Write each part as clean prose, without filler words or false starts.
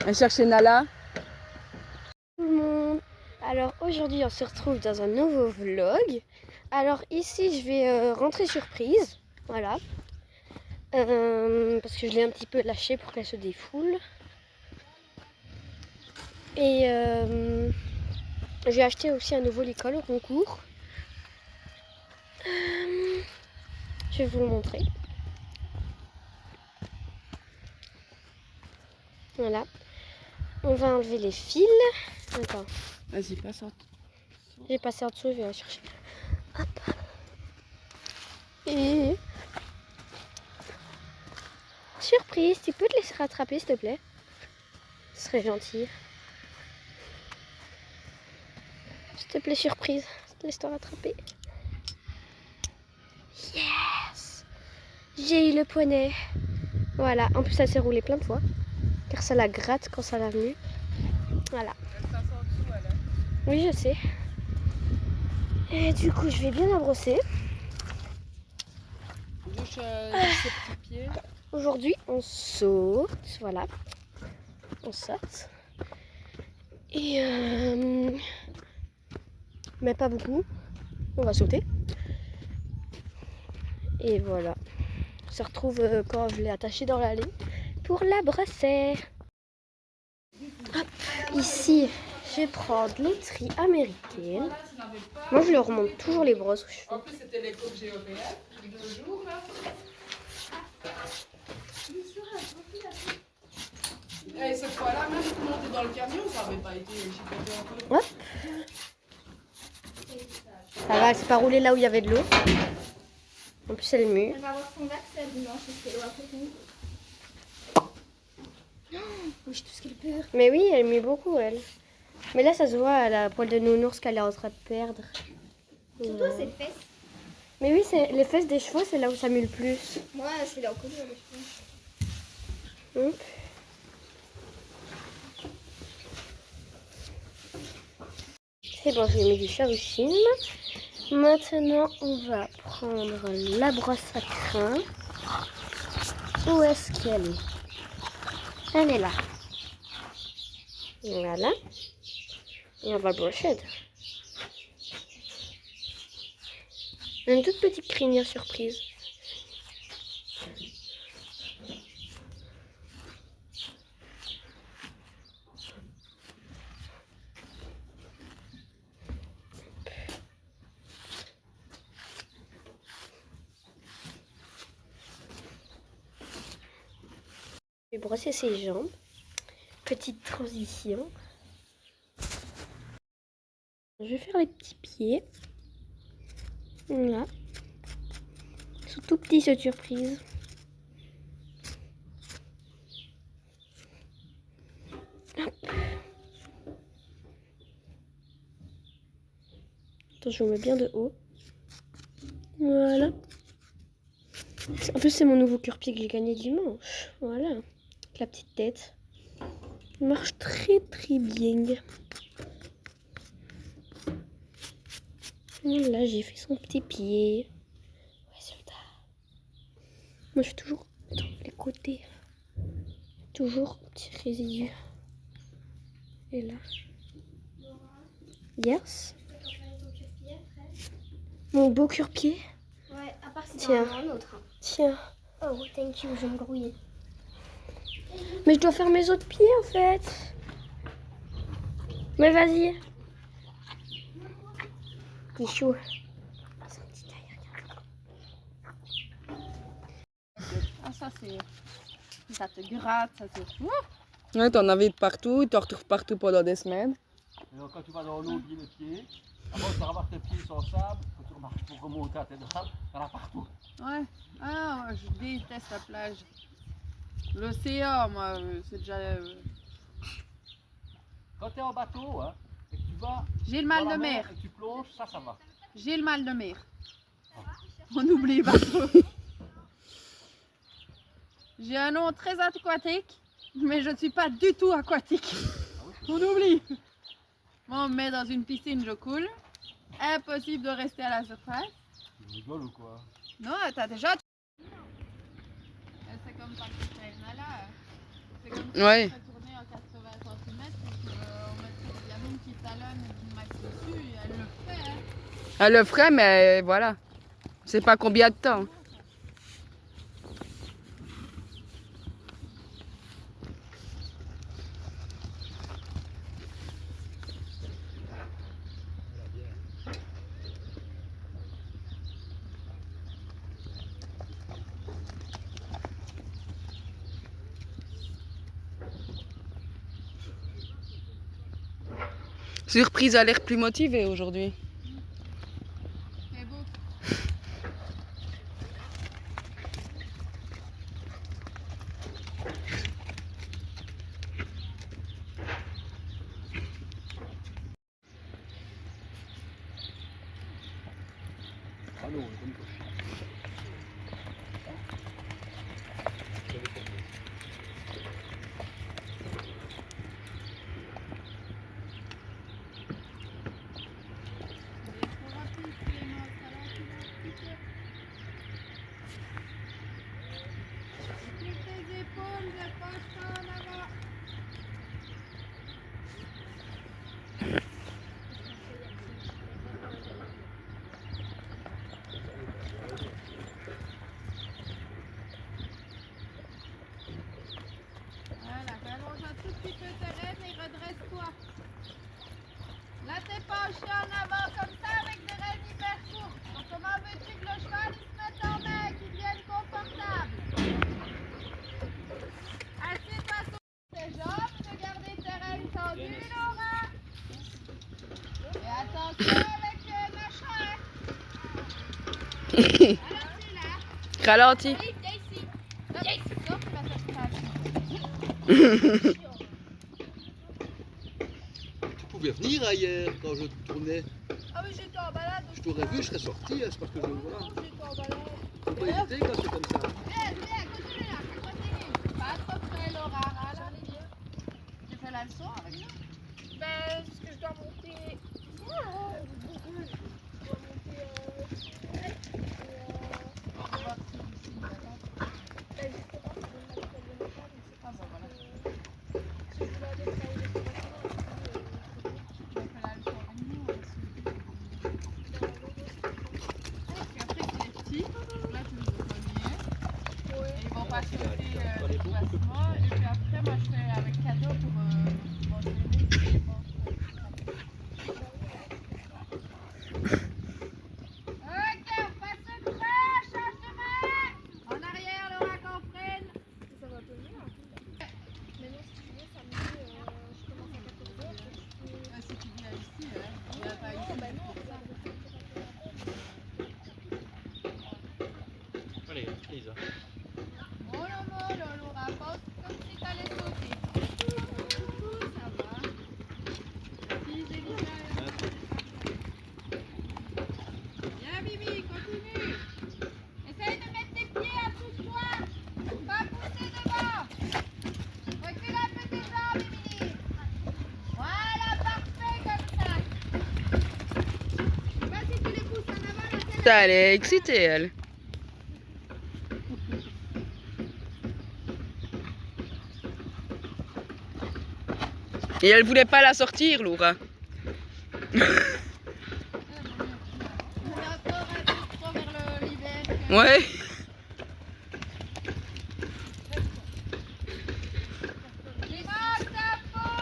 On chercher Nala. Tout le monde. Alors aujourd'hui on se retrouve dans un nouveau vlog. Alors ici je vais rentrer surprise. Voilà. Parce que je l'ai un petit peu lâchée pour qu'elle se défoule. Et j'ai acheté aussi un nouveau licol au concours. Je vais vous le montrer. Voilà. On va enlever les fils. Attends. Vas-y, passe en dessous. J'ai passé en dessous, je vais la chercher. Hop. Et... surprise, tu peux te laisser rattraper s'il te plaît? Ce serait gentil. S'il te plaît, surprise. Laisse-toi rattraper. Yes! J'ai eu le poney. Voilà, en plus ça s'est roulé plein de fois. Car ça la gratte quand ça l'a venu. Voilà. Oui, je sais. Et du coup, je vais bien la brosser. Douche ses petits pieds. Aujourd'hui, on saute. Voilà. On saute. Et mais pas beaucoup. On va sauter. Et voilà. On se retrouve quand je l'ai attachée dans l'allée pour la brosser. Hop, ici, je vais prendre l'étrie américaine. Moi, je leur remonte toujours les brosses aux cheveux. En plus, c'était l'éco que j'ai opéré il y a 2 jours là. Et cette fois-là, même pour monter dans le camion, ça n'avait pas été chipoté encore. Hop. Ça va, elle s'est pas roulée là où il y avait de l'eau. En plus, elle est mue. Elle va avoir son vaccin dimanche, c'est l'eau à côté. Oui, tout ce qu'elle peut. Mais oui, elle mue beaucoup, elle. Mais là, ça se voit à la poêle de nounours qu'elle est en train de perdre. Surtout ses fesses. Mais oui, c'est les fesses des chevaux, c'est là où ça mue le plus. Moi, c'est là au côté, les cheveux. Hop. C'est bon, j'ai mis du chavouchine. Maintenant, on va prendre la brosse à crin. Où est-ce qu'elle est? Elle est là. Voilà. Et on va brosser. Une toute petite crinière surprise. Je vais brosser ses jambes. Petite transition. Je vais faire les petits pieds. Là. Ils sont tout petits cette surprise. Hop. Attention, je mets bien de haut. Voilà. En plus, c'est mon nouveau cure-pied que j'ai gagné dimanche. Voilà. Avec la petite tête. Il marche très très bien. Là, j'ai fait son petit pied. Résultat. Moi, je suis toujours dans les côtés. Toujours un petit résidu. Et là. Yes. Mon beau cure-pied. Ouais, à part si Tiens. un autre. Tiens. Oh, thank you, je vais me grouiller. Mais je dois faire mes autres pieds en fait. Mais vas-y. Il est chaud. Ah, ça c'est. Ça te gratte, ça te. Ouais, t'en avais de partout, t'en retrouves partout pendant des semaines. Et donc, quand tu vas dans l'eau, oublier les pieds. Avant de avoir tes pieds sans sable, quand tu remarques pour remonter à tes draps, t'en as partout. Ouais. Ah, je déteste la plage. L'océan, moi, c'est déjà. Quand tu es en bateau, hein, et que tu vas J'ai le mal dans la de mer. et que tu plonges, ça va. J'ai le mal de mer. On oublie pas trop. J'ai un nom très aquatique, mais je ne suis pas du tout aquatique. On oublie. Moi, on me met dans une piscine, je coule. Impossible de rester à la surface. Tu rigoles ou quoi? Non, t'as déjà. C'est comme quand tu fais Nala. C'est comme si tu serais tourné en 80 talonne et du max dessus, elle le ferait. Hein. Elle le ferait, mais voilà. C'est pas combien de temps. Surprise a l'air plus motivée aujourd'hui. C'est beau. Ah non, comme ça. Tes épaules, ne penche pas en avant. Voilà, rallonge un tout petit peu tes rênes et redresse-toi. Là, t'es penché en avant comme ça avec des rênes hyper courtes. Donc, comment veux-tu que le cheval il se mette en main et qu'il devienne confortable? Assieds-toi sur tes jambes, de garder tes rênes tendues, Laura. Et attention avec le machin. Ralentis là. Ralenti. Oui, viens ici. Non, viens ici. Non, tu vas sortir à Tu pouvais venir hier quand je tournais. Ah oui, j'étais en balade. Je t'aurais vu, je serais sorti, c'est parce que je. Voilà. J'étais en balade. Faut pas hésiter quand c'est comme ça. Viens, continue là, continue. Pas trop près, Laura, ralentis. Tu fais la leçon avec nous? Ben, parce que je dois monter. Je dois monter. On va voir si ici, d'accord. Ben, justement, c'est le match de l'État, donc c'est Ah pas bah voilà. si je voulais aller travailler les formations, Tu fais la leçon avec nous, on va suivre. Parce qu'après, c'est les petits. Là, tu les premiers. ouais. Et ils vont pas sauter facilement. Et puis après, moi, je fais avec cadeau pour m'entraîner. Ok, on passe le train, change de main. En arrière, Laura, qu'on freine. Ça va peu mieux. Maintenant, si tu veux, samedi, je commence à 14h. Si tu viens ici, hein. Viens pas ici. Ben non, on va rester Allez, Lisa. Mollo, mollo, Laura, pose comme si t'allais sauter. Ça va. Si, Elisa. Viens, Bibi, continue. Essaye de mettre tes pieds en dessous de toi. Pas pousser devant. Recule un peu tes jambes, Émilie. Voilà, parfait comme ça. Je sais pas si tu les pousses en avant, la tête. Elle est excitée, elle. Et elle voulait pas la sortir, Laura. On est encore un peu trop vers l'hiver. Ouais. Clémence, ta peau.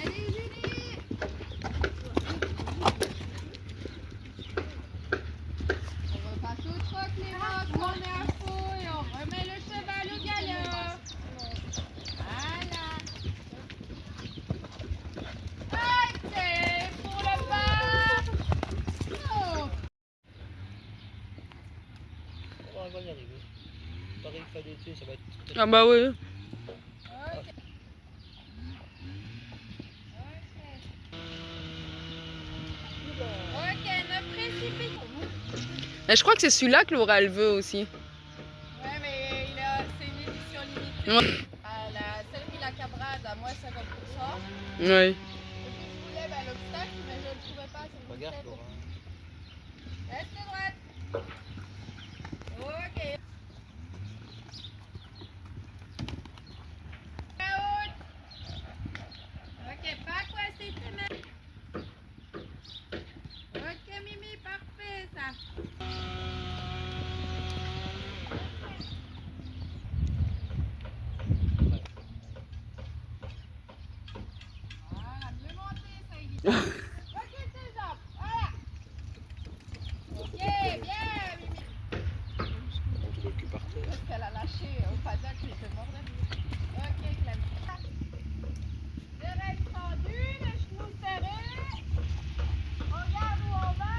Allez, Julie. On repasse au trot, Clémence. On est à faux et on remet le cheval au galop. Voilà. Ok, pour le pas. Oh. On va y arriver. Pareil, il fallait tuer, ça va être. Ah bah oui. Ok. Ok, ne précipite. Et je crois que c'est celui-là que Laura elle veut aussi. Ouais, mais c'est une édition limitée. Ouais. Celle qui la cabrade à moins 50%. Oui. Et puis je voulais l'obstacle, mais je ne le trouvais pas. C'est une Regarde, tête. Laura. Reste droite. Ok. La haute. Ok, pas coincer tes mains. ça. Voilà, mieux monter, ça, il dit. Recule tes jambes, voilà. Ok, bien, Mimi. Parce qu'elle a lâché au paddock, il était mort de rire. Ok, Clem. Oreilles tendues, les genoux serrés. On regarde où on va.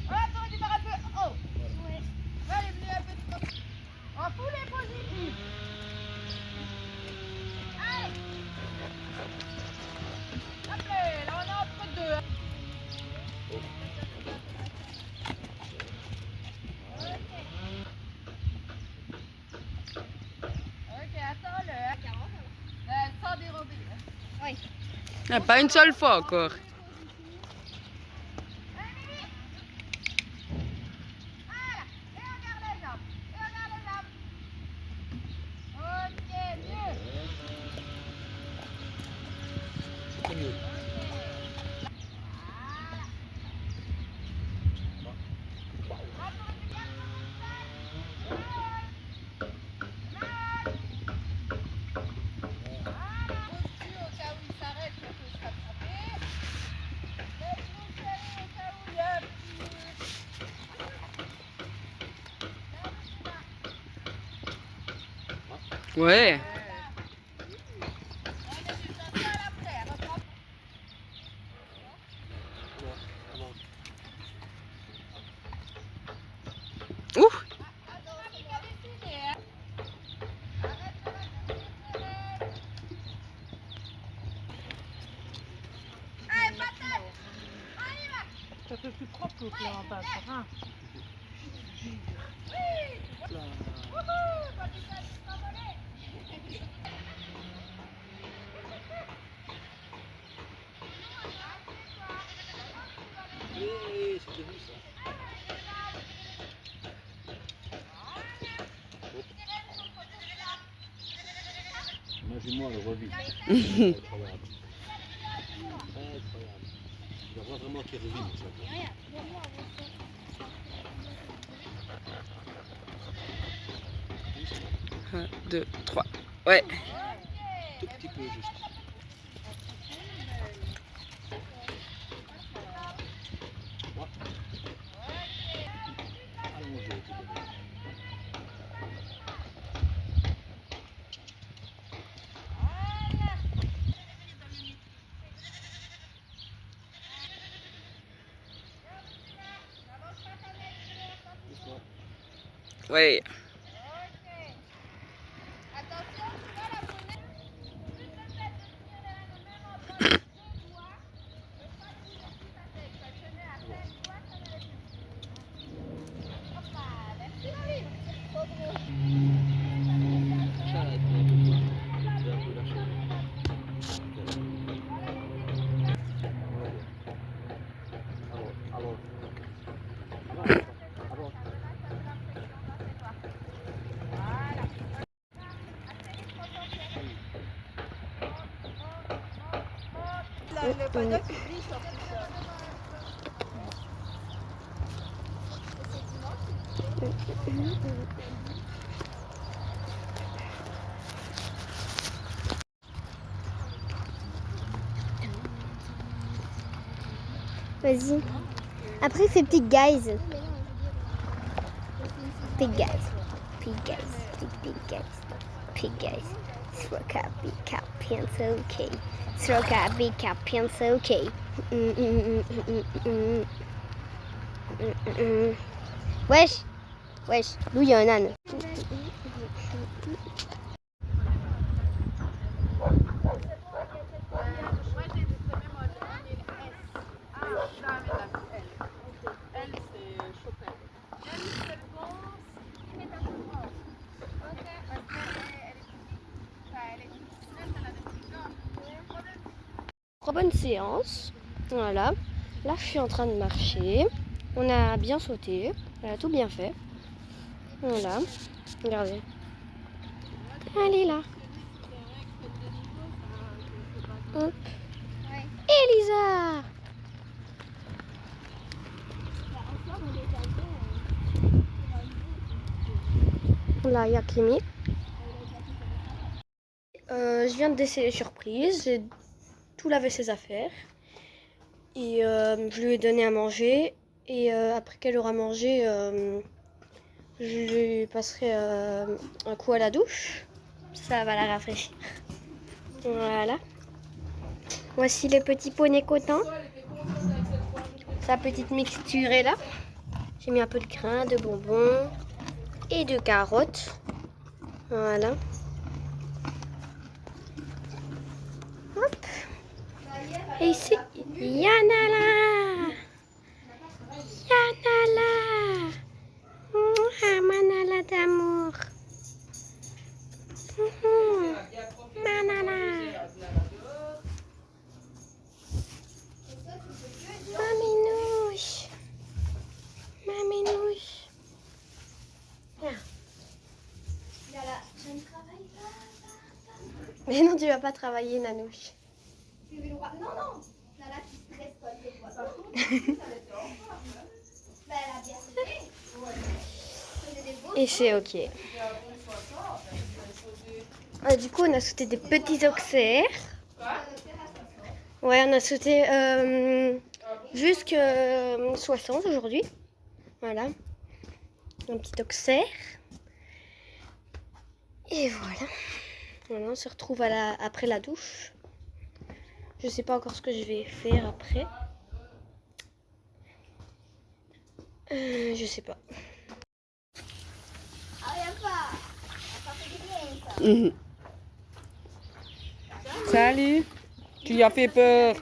Voilà, t'aurais dû faire un peu haut. Ouais. Là, elle est venue un peu trop. En fout les positifs. Allez. Hop là, on est entre deux. Ok, attends-le. Sans dérober. Oui. Ah, pas une seule fois encore. Voilà. Et on garde les jambes. Et on garde les jambes. Ok, mieux. C'est mieux. Ouais. Ouh. Ça fait plus propre que là en bas, ça va. Oui, c'était vous ça. Imagine-moi le revivre. Incroyable. Incroyable. Je vois vraiment qu'il revive ça. Un, deux, trois. Ouais. Tout petit peu juste. Moi. Allongé tout de même. Doucement. Ouais. Attention, tu vois la monnaie. Plus le fait de tenir les rênes au même endroit avec deux doigts, ne pas bouger plus ta tête. Ça tenait à 5 doigts, ça n'allait plus. Hop là, merci Marie. Trop drôle. Ça, un peu toi. Tu vas un peu lâcher. Alors, alors. Alors. Le paddock, il glisse en plus. Vas-y. Après, il fait Big Guys. Big Guys. Big Guys. Big Guys. Big Guys. Stroke up, big cap, pencil, okay. Stroke up, big cap, pencil, okay. Wesh. Wesh. D'où il y a un âne. Moi, j'ai vu ce même mode. On est S. Ah, là, mesdames, L. L, c'est Chopin. M, c'est France. Il met un peu France. Ok, parce qu'elle est petite. Enfin, elle est petite. Elle a des petits gants. Trop bonne séance. Voilà. Là, je suis en train de marcher. On a bien sauté. On a tout bien fait. Voilà. Regardez. Elle est là. Hop. Et Elisa. Là, il y a Kimi. Je viens de laisser les surprises. J'ai tout lavé ses affaires. Et je lui ai donné à manger. Et après qu'elle aura mangé, je lui passerai un coup à la douche. Ça va la rafraîchir. Voilà. Voici le petit poney coton. Sa petite mixture est là. J'ai mis un peu de grains, de bonbons et de carottes. Voilà. Hop. Et ici, Yanala. Yanala. Mouah, Manala d'amour. Manala. Maminouche. Maminouche. Viens. Je ne travaille pas. Mais non, tu vas pas travailler, Nanouche. Tu veux le droit. Non, non. Nala, tu stresses pas, c'est quoi. Bah, elle a bien fait. Et c'est ok. Du coup, on a sauté des petits auxerres. Ouais, on a sauté jusqu'à 60 aujourd'hui. Voilà. Un petit auxerre. Et voilà. Voilà, on se retrouve après la douche. Je sais pas encore ce que je vais faire après. Je sais pas. Ah, viens pas. Ça fait du bien, ça. Salut. Tu lui as fait peur.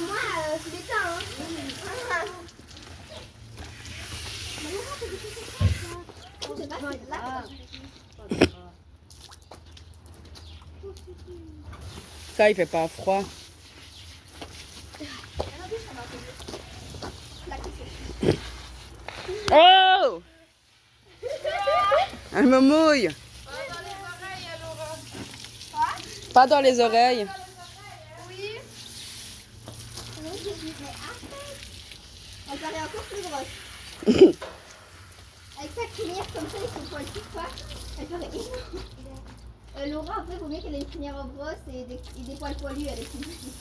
Moi, c'est des temps, hein. Ça, il fait pas froid. Oh! Elle me mouille. Pas dans les oreilles. Oui. Elle paraît encore plus grosse. Avec sa crinière comme ça et ses poils tout pas, elle paraît énorme. Laura, après, il vaut mieux qu'elle ait une crinière en brosse et des poils poilus, elle est plus petite.